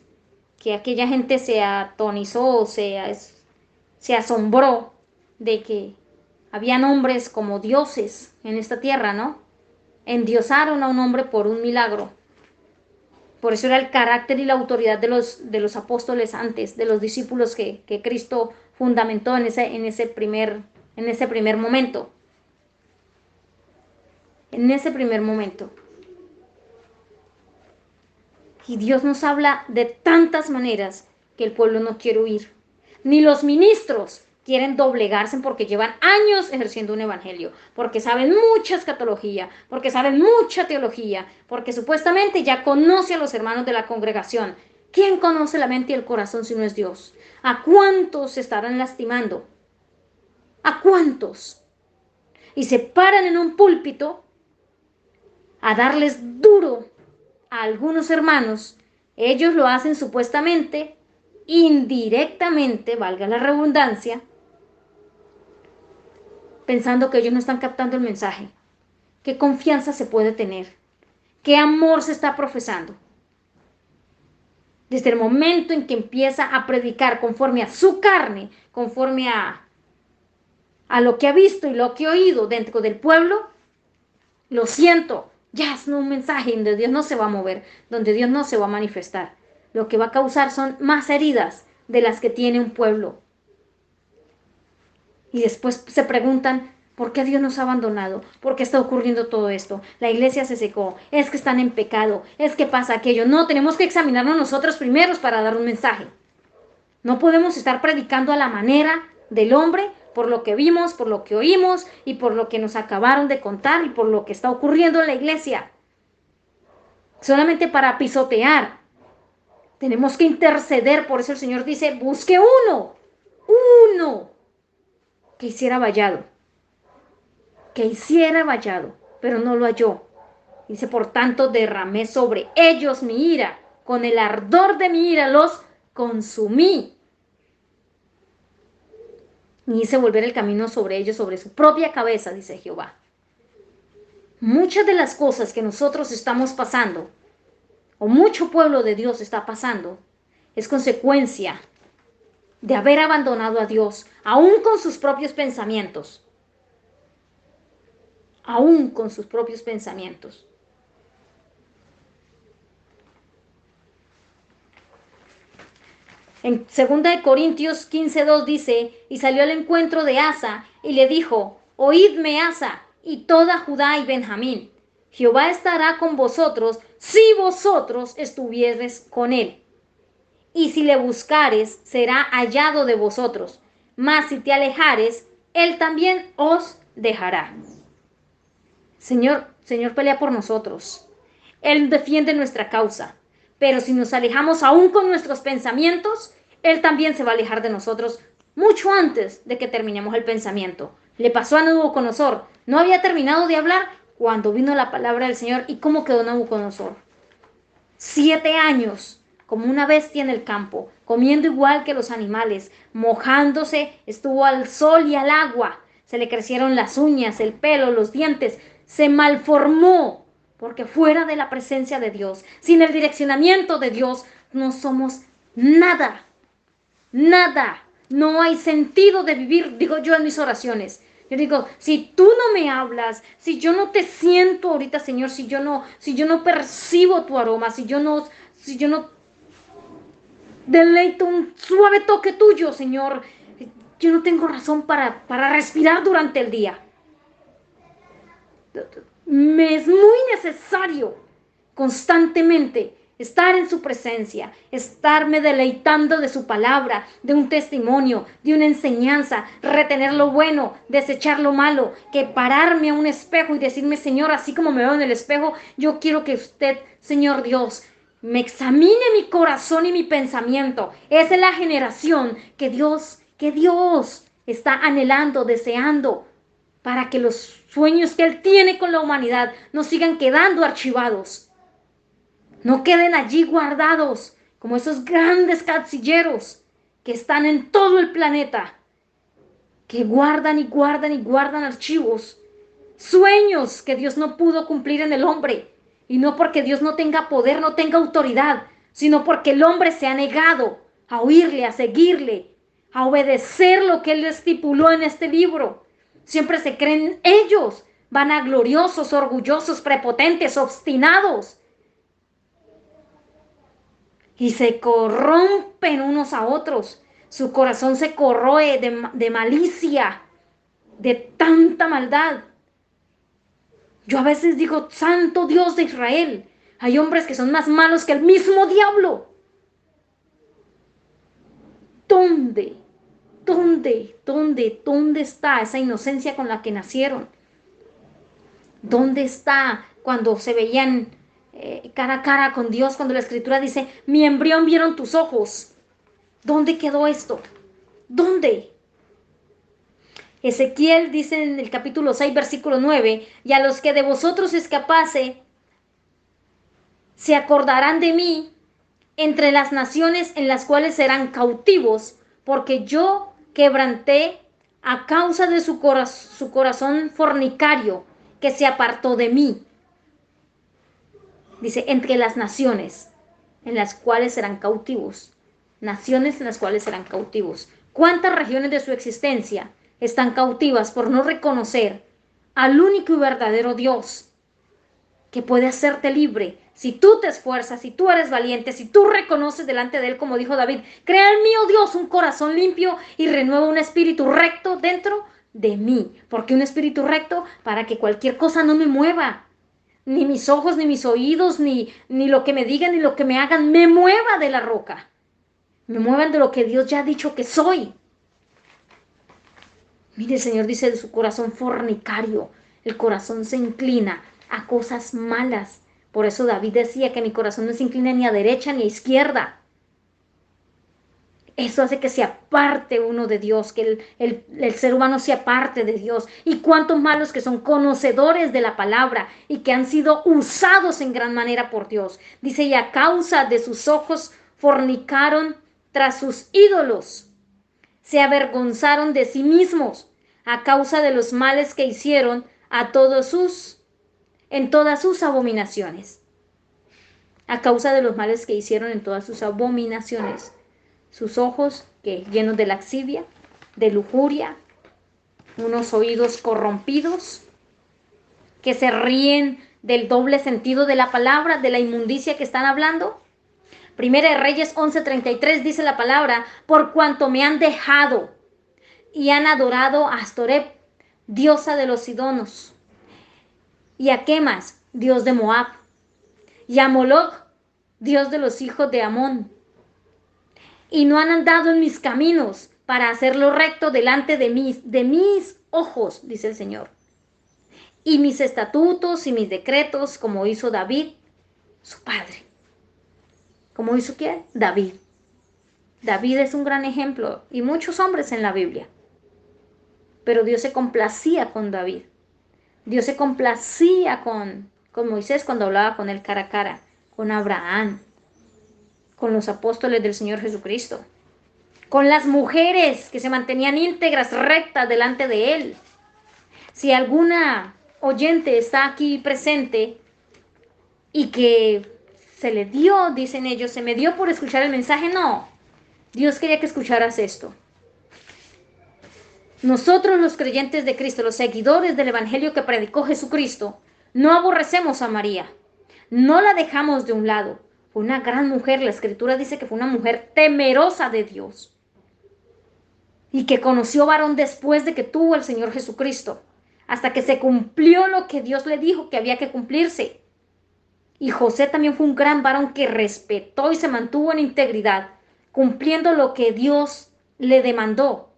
Speaker 1: que aquella gente se atonizó, se asombró de que habían hombres como dioses en esta tierra, ¿no? Endiosaron a un hombre por un milagro. Por eso era el carácter y la autoridad de los apóstoles antes, de los discípulos que Cristo fundamentó en ese primer momento. En ese primer momento. Y Dios nos habla de tantas maneras que el pueblo no quiere oír. Ni los ministros quieren doblegarse porque llevan años ejerciendo un evangelio, porque saben mucha escatología, porque saben mucha teología, porque supuestamente ya conoce a los hermanos de la congregación. ¿Quién conoce la mente y el corazón si no es Dios? ¿A cuántos se estarán lastimando? ¿A cuántos? Y se paran en un púlpito a darles duro a algunos hermanos. Ellos lo hacen supuestamente, indirectamente, valga la redundancia, pensando que ellos no están captando el mensaje. ¿Qué confianza se puede tener? ¿Qué amor se está profesando? Desde el momento en que empieza a predicar conforme a su carne, conforme a lo que ha visto y lo que ha oído dentro del pueblo, lo siento, ya es un mensaje donde Dios no se va a mover, donde Dios no se va a manifestar. Lo que va a causar son más heridas de las que tiene un pueblo. Y después se preguntan, ¿por qué Dios nos ha abandonado? ¿Por qué está ocurriendo todo esto? La iglesia se secó, es que están en pecado, es que pasa aquello. No, tenemos que examinarnos nosotros primeros para dar un mensaje. No podemos estar predicando a la manera del hombre por lo que vimos, por lo que oímos y por lo que nos acabaron de contar y por lo que está ocurriendo en la iglesia. Solamente para pisotear. Tenemos que interceder, por eso el Señor dice, busque uno que hiciera vallado, pero no lo halló. Dice, por tanto, derramé sobre ellos mi ira, con el ardor de mi ira los consumí. Y hice volver el camino sobre ellos, sobre su propia cabeza, dice Jehová. Muchas de las cosas que nosotros estamos pasando, o mucho pueblo de Dios está pasando, es consecuencia de haber abandonado a Dios, aún con sus propios pensamientos. Aún con sus propios pensamientos. En 2 Corintios 15:2 dice, y salió al encuentro de Asa y le dijo, oídme Asa y toda Judá y Benjamín, Jehová estará con vosotros si vosotros estuviereis con él. Y si le buscares, será hallado de vosotros, mas si te alejares, él también os dejará. Señor pelea por nosotros. Él defiende nuestra causa. Pero si nos alejamos aún con nuestros pensamientos, Él también se va a alejar de nosotros mucho antes de que terminemos el pensamiento. Le pasó a Nabucodonosor. No había terminado de hablar cuando vino la palabra del Señor. ¿Y cómo quedó Nabucodonosor? 7 años como una bestia en el campo, comiendo igual que los animales, mojándose, estuvo al sol y al agua, se le crecieron las uñas, el pelo, los dientes, se malformó, porque fuera de la presencia de Dios, sin el direccionamiento de Dios, no somos nada, nada. No hay sentido de vivir, digo yo en mis oraciones. Yo digo, si tú no me hablas, si yo no te siento ahorita, Señor, si yo no percibo tu aroma, si yo no deleito un suave toque tuyo, Señor, yo no tengo razón para respirar durante el día. Me es muy necesario constantemente estar en su presencia, estarme deleitando de su palabra, de un testimonio, de una enseñanza, retener lo bueno, desechar lo malo, que pararme a un espejo y decirme, Señor, así como me veo en el espejo, yo quiero que usted, Señor Dios, me examine mi corazón y mi pensamiento. Esa es la generación que Dios está anhelando, deseando, para que los sueños que Él tiene con la humanidad no sigan quedando archivados, no queden allí guardados como esos grandes casilleros que están en todo el planeta, que guardan y guardan y guardan archivos, sueños que Dios no pudo cumplir en el hombre, y no porque Dios no tenga poder, no tenga autoridad, sino porque el hombre se ha negado a oírle, a seguirle, a obedecer lo que Él estipuló en este libro. Siempre se creen ellos vanagloriosos, orgullosos, prepotentes, obstinados, y se corrompen unos a otros. Su corazón se corroe de malicia, de tanta maldad. Yo a veces digo, Santo Dios de Israel, hay hombres que son más malos que el mismo diablo. ¿Dónde está esa inocencia con la que nacieron? ¿Dónde está cuando se veían cara a cara con Dios, cuando la Escritura dice, mi embrión vieron tus ojos? ¿Dónde quedó esto? ¿Dónde? Ezequiel dice en el capítulo 6, versículo 9, y a los que de vosotros escapase, se acordarán de mí entre las naciones en las cuales serán cautivos, porque yo quebranté a causa de su corazón fornicario, que se apartó de mí. Dice, entre las naciones en las cuales serán cautivos. Naciones en las cuales serán cautivos. ¿Cuántas regiones de su existencia están cautivas por no reconocer al único y verdadero Dios que puede hacerte libre? Si tú te esfuerzas, si tú eres valiente, si tú reconoces delante de Él, como dijo David, crea en mí, oh Dios, un corazón limpio y renueva un espíritu recto dentro de mí. Porque un espíritu recto para que cualquier cosa no me mueva. Ni mis ojos, ni mis oídos, ni lo que me digan, ni lo que me hagan, me mueva de la roca. Me muevan de lo que Dios ya ha dicho que soy. Mire, el Señor dice de su corazón fornicario. El corazón se inclina a cosas malas. Por eso David decía que mi corazón no se inclina ni a derecha ni a izquierda. Eso hace que se aparte uno de Dios, que el ser humano se aparte de Dios. Y cuántos malos que son conocedores de la palabra y que han sido usados en gran manera por Dios. Dice, y a causa de sus ojos fornicaron tras sus ídolos. Se avergonzaron de sí mismos a causa de los males que hicieron en todas sus abominaciones. A causa de los males que hicieron en todas sus abominaciones. Sus ojos llenos de laxivia, de lujuria, unos oídos corrompidos, que se ríen del doble sentido de la palabra, de la inmundicia que están hablando. Primera de Reyes 11:33 dice la palabra, por cuanto me han dejado y han adorado a Astoreth, diosa de los sidonos, y a Quemas, dios de Moab, y a Moloch, dios de los hijos de Amón, y no han andado en mis caminos para hacerlo recto delante de mis ojos, dice el Señor. Y mis estatutos y mis decretos, como hizo David, su padre. ¿Cómo hizo quién? David. David es un gran ejemplo y muchos hombres en la Biblia. Pero Dios se complacía con David. Dios se complacía con Moisés cuando hablaba con él cara a cara, con Abraham, con los apóstoles del Señor Jesucristo, con las mujeres que se mantenían íntegras, rectas delante de él. Si alguna oyente está aquí presente y que se le dio, dicen ellos, se me dio por escuchar el mensaje, no. Dios quería que escucharas esto. Nosotros los creyentes de Cristo, los seguidores del Evangelio que predicó Jesucristo, no aborrecemos a María, no la dejamos de un lado. Fue una gran mujer, la Escritura dice que fue una mujer temerosa de Dios y que conoció varón después de que tuvo el Señor Jesucristo, hasta que se cumplió lo que Dios le dijo que había que cumplirse. Y José también fue un gran varón que respetó y se mantuvo en integridad, cumpliendo lo que Dios le demandó.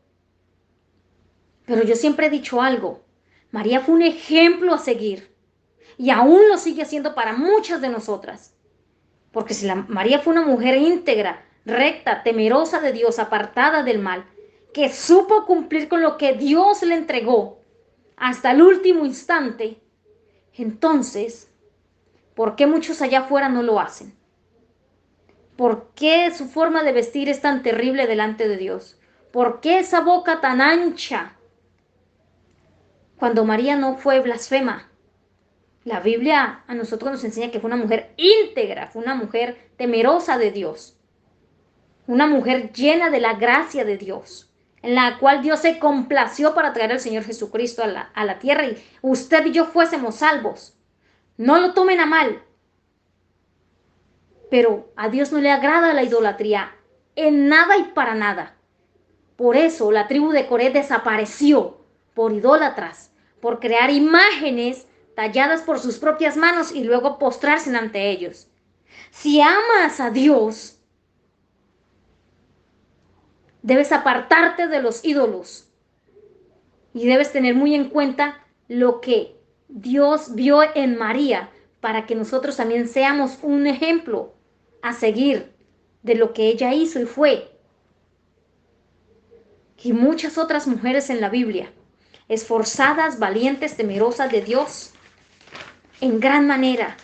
Speaker 1: Pero yo siempre he dicho algo, María fue un ejemplo a seguir y aún lo sigue siendo para muchas de nosotras. Porque si María fue una mujer íntegra, recta, temerosa de Dios, apartada del mal, que supo cumplir con lo que Dios le entregó hasta el último instante, entonces, ¿por qué muchos allá afuera no lo hacen? ¿Por qué su forma de vestir es tan terrible delante de Dios? ¿Por qué esa boca tan ancha? Cuando María no fue blasfema. La Biblia a nosotros nos enseña que fue una mujer íntegra, fue una mujer temerosa de Dios, una mujer llena de la gracia de Dios, en la cual Dios se complació para traer al Señor Jesucristo a la tierra y usted y yo fuésemos salvos. No lo tomen a mal, pero a Dios no le agrada la idolatría en nada y para nada. Por eso la tribu de Coré desapareció por idólatras, por crear imágenes talladas por sus propias manos y luego postrarse ante ellos. Si amas a Dios, debes apartarte de los ídolos y debes tener muy en cuenta lo que Dios vio en María para que nosotros también seamos un ejemplo a seguir de lo que ella hizo y fue. Y muchas otras mujeres en la Biblia, esforzadas, valientes, temerosas de Dios, en gran manera.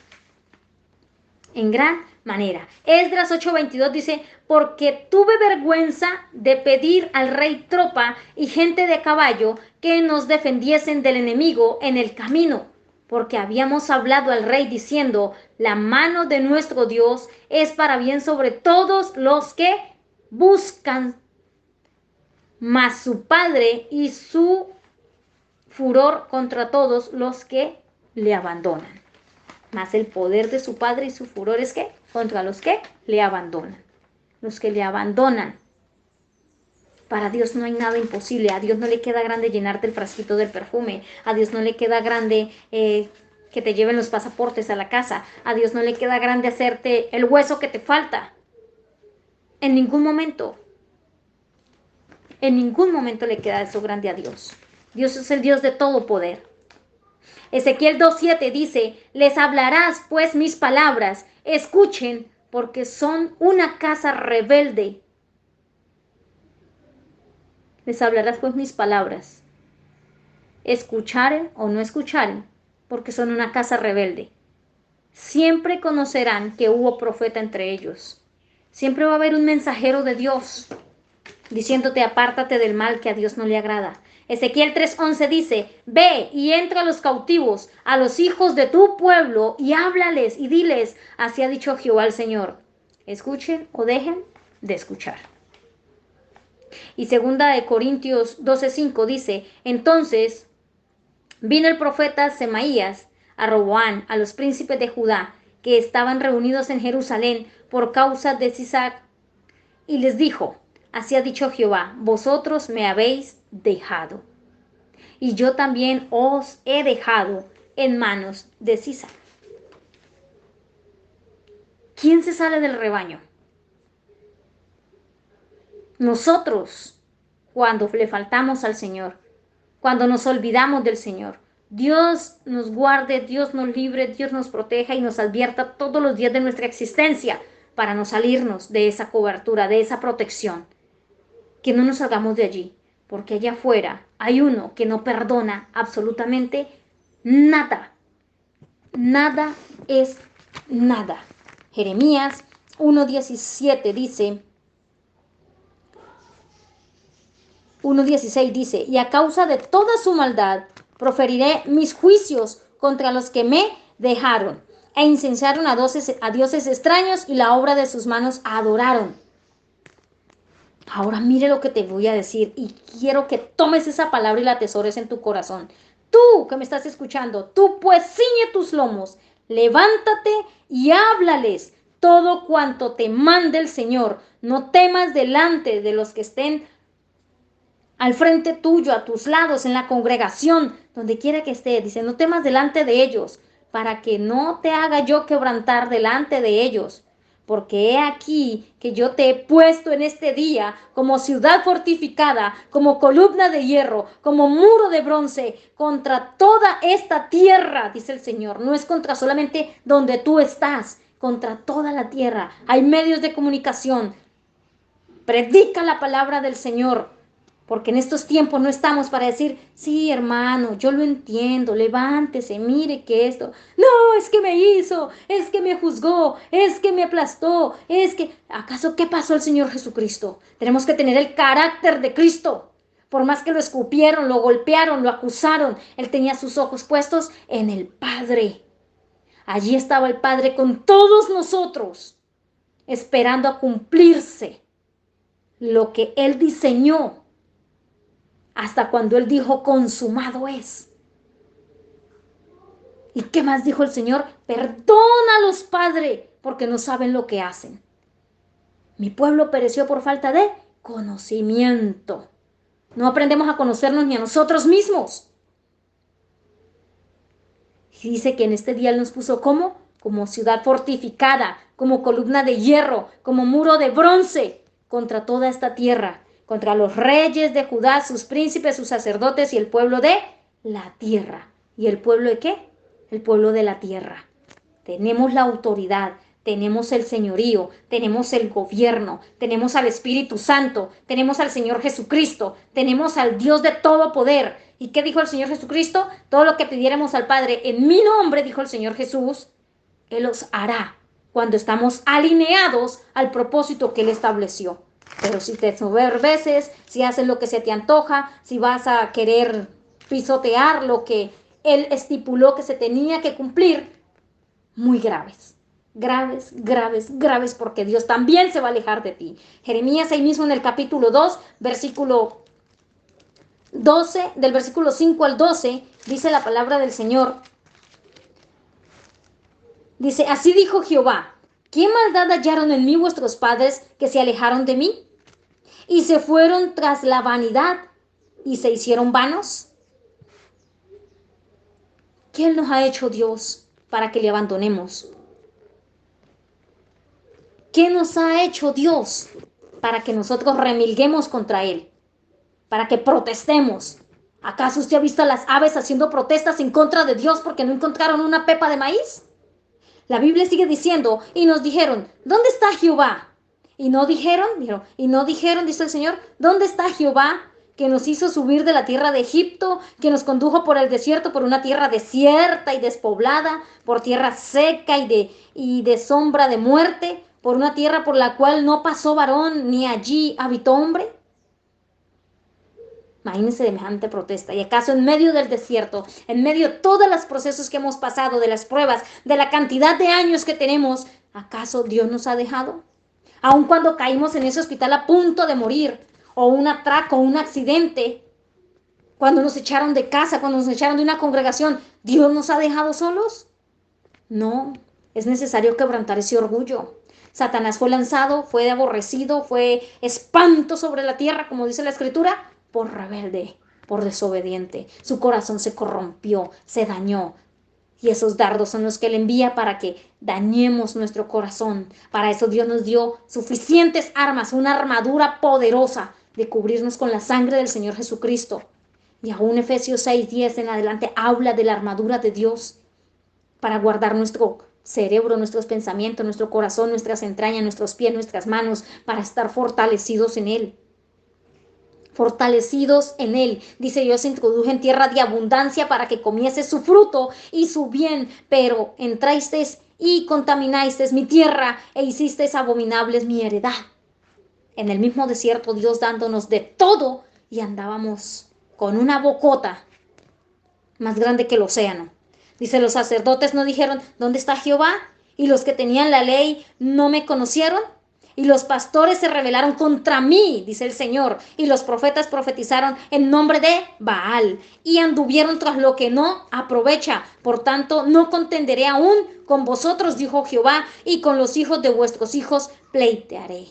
Speaker 1: Esdras 8:22 dice, porque tuve vergüenza de pedir al rey tropa y gente de caballo que nos defendiesen del enemigo en el camino, porque habíamos hablado al rey diciendo, la mano de nuestro Dios es para bien sobre todos los que buscan, mas su padre y su furor contra todos los que le abandonan. Mas el poder de su padre y su furor es que contra los que le abandonan. Los que le abandonan. Para Dios no hay nada imposible. A Dios no le queda grande llenarte el frasquito del perfume. A Dios no le queda grande que te lleven los pasaportes a la casa. A Dios no le queda grande hacerte el hueso que te falta. En ningún momento. En ningún momento le queda eso grande a Dios. Dios es el Dios de todo poder. Ezequiel 2:7 dice, les hablarás pues mis palabras, escuchen, porque son una casa rebelde. Les hablarás pues mis palabras, escucharen o no escucharen, porque son una casa rebelde. Siempre conocerán que hubo profeta entre ellos. Siempre va a haber un mensajero de Dios, diciéndote apártate del mal que a Dios no le agrada. Ezequiel 3:11 dice, ve y entra a los cautivos, a los hijos de tu pueblo, y háblales y diles, así ha dicho Jehová el Señor. Escuchen o dejen de escuchar. Y segunda de Corintios 12:5 dice, entonces vino el profeta Semaías a Roboán, a los príncipes de Judá, que estaban reunidos en Jerusalén por causa de Sisac, y les dijo, así ha dicho Jehová, vosotros me habéis dejado, y yo también os he dejado en manos de Sisac. ¿Quién se sale del rebaño? Nosotros, cuando le faltamos al Señor, cuando nos olvidamos del Señor. Dios nos guarde, Dios nos libre, Dios nos proteja y nos advierta todos los días de nuestra existencia para no salirnos de esa cobertura, de esa protección. Que no nos salgamos de allí, porque allá afuera hay uno que no perdona absolutamente Nada, nada es nada. Jeremías 1:17 dice, 1:16 dice, y a causa de toda su maldad, proferiré mis juicios contra los que me dejaron, e incensaron a dioses extraños y la obra de sus manos adoraron. Ahora mire lo que te voy a decir y quiero que tomes esa palabra y la atesores en tu corazón. Tú que me estás escuchando, tú pues ciñe tus lomos, levántate y háblales todo cuanto te mande el Señor. No temas delante de los que estén al frente tuyo, a tus lados, en la congregación, donde quiera que esté. Dice, no temas delante de ellos, para que no te haga yo quebrantar delante de ellos. Porque he aquí que yo te he puesto en este día como ciudad fortificada, como columna de hierro, como muro de bronce, contra toda esta tierra, dice el Señor. No es contra solamente donde tú estás, contra toda la tierra. Hay medios de comunicación. Predica la palabra del Señor. Porque en estos tiempos no estamos para decir, sí, hermano, yo lo entiendo, levántese, mire que esto, no, es que me hizo, es que me juzgó, es que me aplastó, es que, ¿acaso qué pasó al Señor Jesucristo? Tenemos que tener el carácter de Cristo. Por más que lo escupieron, lo golpearon, lo acusaron, él tenía sus ojos puestos en el Padre. Allí estaba el Padre con todos nosotros, esperando a cumplirse lo que él diseñó. Hasta cuando él dijo, consumado es. ¿Y qué más dijo el Señor? Perdónalos, Padre, porque no saben lo que hacen. Mi pueblo pereció por falta de conocimiento. No aprendemos a conocernos ni a nosotros mismos. Y dice que en este día él nos puso como ciudad fortificada, como columna de hierro, como muro de bronce contra toda esta tierra, contra los reyes de Judá, sus príncipes, sus sacerdotes y el pueblo de la tierra. ¿Y el pueblo de qué? El pueblo de la tierra. Tenemos la autoridad, tenemos el señorío, tenemos el gobierno, tenemos al Espíritu Santo, tenemos al Señor Jesucristo, tenemos al Dios de todo poder. ¿Y qué dijo el Señor Jesucristo? Todo lo que pidiéramos al Padre en mi nombre, dijo el Señor Jesús, Él los hará cuando estamos alineados al propósito que Él estableció. Pero si te soberbeces, si haces lo que se te antoja, si vas a querer pisotear lo que Él estipuló que se tenía que cumplir, muy graves, graves, graves, graves, porque Dios también se va a alejar de ti. Jeremías ahí mismo en el capítulo 2, versículo 12, del versículo 5 al 12, dice la palabra del Señor. Dice, así dijo Jehová, ¿qué maldad hallaron en mí vuestros padres que se alejaron de mí? Y se fueron tras la vanidad y se hicieron vanos. ¿Qué nos ha hecho Dios para que le abandonemos? ¿Qué nos ha hecho Dios para que nosotros remilguemos contra Él? Para que protestemos. ¿Acaso usted ha visto a las aves haciendo protestas en contra de Dios porque no encontraron una pepa de maíz? La Biblia sigue diciendo, y nos dijeron, ¿dónde está Jehová? Y no dijeron, dice el Señor, ¿dónde está Jehová que nos hizo subir de la tierra de Egipto, que nos condujo por el desierto, por una tierra desierta y despoblada, por tierra seca y de sombra de muerte, por una tierra por la cual no pasó varón, ni allí habitó hombre? Imagínense semejante protesta. ¿Y acaso en medio del desierto, en medio de todos los procesos que hemos pasado, de las pruebas, de la cantidad de años que tenemos, acaso Dios nos ha dejado? Aun cuando caímos en ese hospital a punto de morir, o un atraco, un accidente, cuando nos echaron de casa, cuando nos echaron de una congregación, ¿Dios nos ha dejado solos? No, es necesario quebrantar ese orgullo. Satanás fue lanzado, fue aborrecido, fue espanto sobre la tierra, como dice la Escritura, por rebelde, por desobediente. Su corazón se corrompió, se dañó. Y esos dardos son los que Él envía para que dañemos nuestro corazón. Para eso Dios nos dio suficientes armas, una armadura poderosa de cubrirnos con la sangre del Señor Jesucristo. Y aún Efesios 6:10 en adelante habla de la armadura de Dios para guardar nuestro cerebro, nuestros pensamientos, nuestro corazón, nuestras entrañas, nuestros pies, nuestras manos, para estar fortalecidos en Él. fortalecidos en él. Dice, yo os introduje en tierra de abundancia para que comiese su fruto y su bien, pero entrasteis y contaminasteis mi tierra e hicisteis abominables mi heredad. En el mismo desierto, Dios dándonos de todo y andábamos con una bocota más grande que el océano. Dice, los sacerdotes no dijeron, ¿dónde está Jehová? Y los que tenían la ley no me conocieron. Y los pastores se rebelaron contra mí, dice el Señor, y los profetas profetizaron en nombre de Baal, y anduvieron tras lo que no aprovecha. Por tanto, no contenderé aún con vosotros, dijo Jehová, y con los hijos de vuestros hijos pleitearé.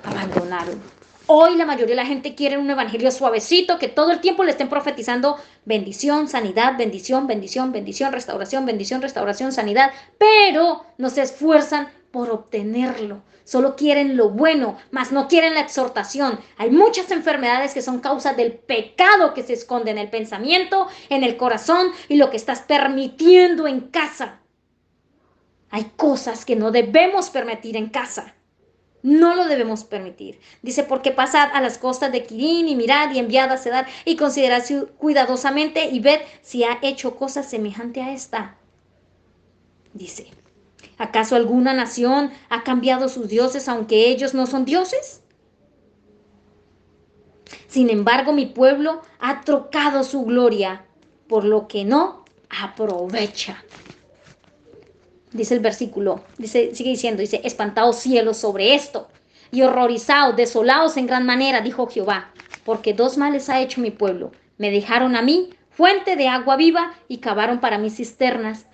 Speaker 1: Abandonaron. Hoy la mayoría de la gente quiere un evangelio suavecito, que todo el tiempo le estén profetizando bendición, sanidad, bendición, bendición, bendición, restauración, sanidad, pero no se esfuerzan por obtenerlo. Solo quieren lo bueno, mas no quieren la exhortación. Hay muchas enfermedades que son causa del pecado que se esconde en el pensamiento, en el corazón y lo que estás permitiendo en casa. Hay cosas que no debemos permitir en casa. No lo debemos permitir. Dice, porque pasad a las costas de Quirín y mirad y enviad a Cedar y considerad cuidadosamente y ved si ha hecho cosa semejante a esta. Dice, ¿acaso alguna nación ha cambiado sus dioses aunque ellos no son dioses? Sin embargo, mi pueblo ha trocado su gloria por lo que no aprovecha. Dice el versículo, dice, sigue diciendo, dice, espantaos cielos sobre esto y horrorizaos, desolaos en gran manera, dijo Jehová, porque dos males ha hecho mi pueblo. Me dejaron a mí fuente de agua viva y cavaron para mí cisternas.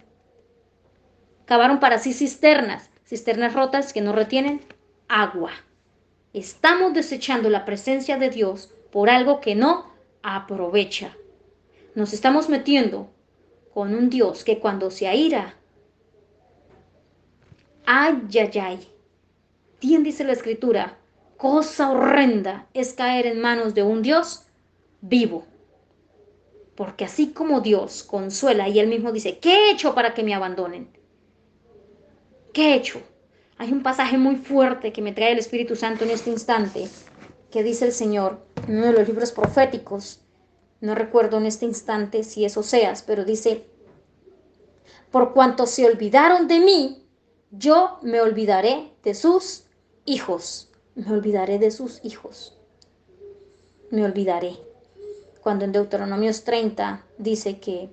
Speaker 1: Cavaron para sí cisternas, cisternas rotas que no retienen agua. Estamos desechando la presencia de Dios por algo que no aprovecha. Nos estamos metiendo con un Dios que cuando se aira, ay, ay, ay. Bien dice la escritura, cosa horrenda es caer en manos de un Dios vivo. Porque así como Dios consuela y él mismo dice, ¿qué he hecho para que me abandonen? ¿Qué he hecho? Hay un pasaje muy fuerte que me trae el Espíritu Santo en este instante, que dice el Señor en uno de los libros proféticos. No recuerdo en este instante si es Oseas, pero dice, por cuanto se olvidaron de mí, yo me olvidaré de sus hijos. Me olvidaré de sus hijos. Me olvidaré. Cuando en Deuteronomios 30 dice que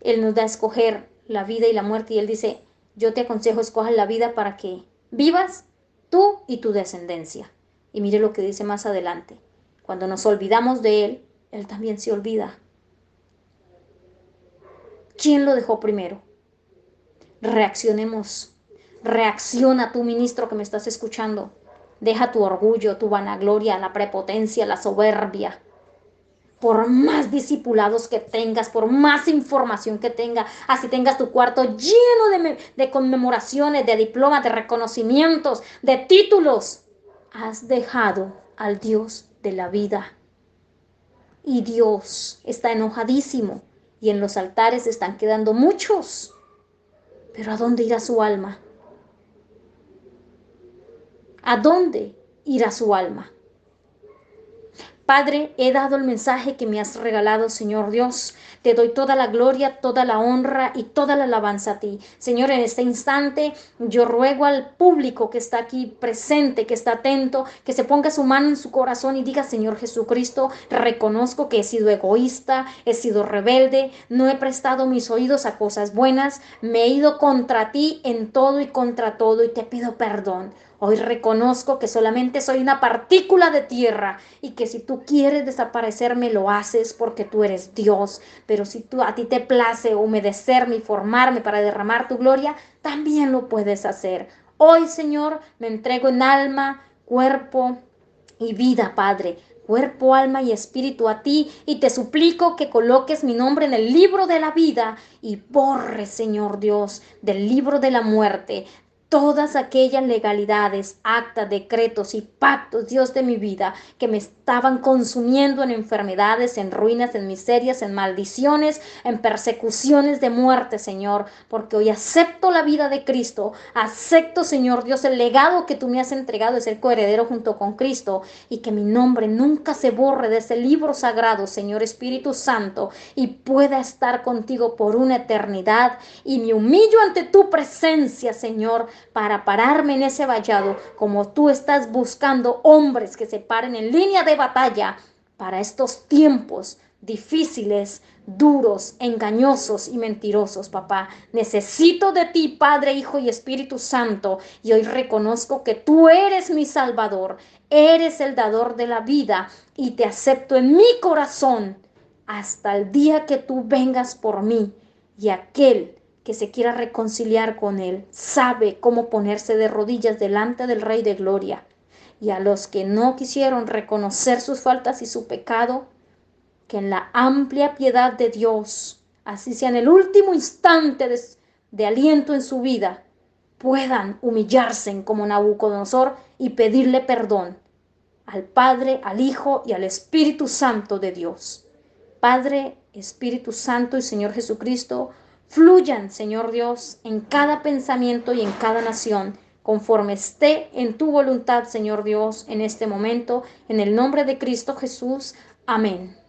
Speaker 1: Él nos da a escoger la vida y la muerte, y Él dice, yo te aconsejo escojas la vida para que vivas tú y tu descendencia. Y mire lo que dice más adelante. Cuando nos olvidamos de Él, Él también se olvida. ¿Quién lo dejó primero? Reaccionemos. Reacciona tú, ministro que me estás escuchando. Deja tu orgullo, tu vanagloria, la prepotencia, la soberbia. Por más discipulados que tengas, por más información que tengas, así tengas tu cuarto lleno de conmemoraciones, de diplomas, de reconocimientos, de títulos, has dejado al Dios de la vida. Y Dios está enojadísimo y en los altares están quedando muchos. Pero ¿a dónde irá su alma? ¿A dónde irá su alma? Padre, he dado el mensaje que me has regalado, Señor Dios. Te doy toda la gloria, toda la honra y toda la alabanza a ti. Señor, en este instante yo ruego al público que está aquí presente, que está atento, que se ponga su mano en su corazón y diga, Señor Jesucristo, reconozco que he sido egoísta, he sido rebelde, no he prestado mis oídos a cosas buenas, me he ido contra ti en todo y contra todo y te pido perdón. Hoy reconozco que solamente soy una partícula de tierra y que si tú quieres desaparecerme lo haces porque tú eres Dios. Pero si a ti te place humedecerme y formarme para derramar tu gloria, también lo puedes hacer. Hoy, Señor, me entrego en alma, cuerpo y vida, Padre. Cuerpo, alma y espíritu a ti, y te suplico que coloques mi nombre en el libro de la vida y borres, Señor Dios, del libro de la muerte todas aquellas legalidades, actas, decretos y pactos, Dios de mi vida, que me estaban consumiendo en enfermedades, en ruinas, en miserias, en maldiciones, en persecuciones de muerte, Señor, porque hoy acepto la vida de Cristo, acepto, Señor Dios, el legado que tú me has entregado de ser coheredero junto con Cristo, y que mi nombre nunca se borre de ese libro sagrado, Señor Espíritu Santo, y pueda estar contigo por una eternidad. Y me humillo ante tu presencia, Señor, para pararme en ese vallado, como tú estás buscando hombres que se paren en línea de batalla para estos tiempos difíciles, duros, engañosos y mentirosos, papá. Necesito de ti, Padre, Hijo y Espíritu Santo, y hoy reconozco que tú eres mi Salvador, eres el dador de la vida, y te acepto en mi corazón hasta el día que tú vengas por mí. Y aquel que se quiera reconciliar con Él sabe cómo ponerse de rodillas delante del Rey de Gloria. Y a los que no quisieron reconocer sus faltas y su pecado, que en la amplia piedad de Dios, así sea en el último instante de aliento en su vida, puedan humillarse como Nabucodonosor y pedirle perdón al Padre, al Hijo y al Espíritu Santo de Dios. Padre, Espíritu Santo y Señor Jesucristo, fluyan, Señor Dios, en cada pensamiento y en cada nación, conforme esté en tu voluntad, Señor Dios, en este momento, en el nombre de Cristo Jesús. Amén.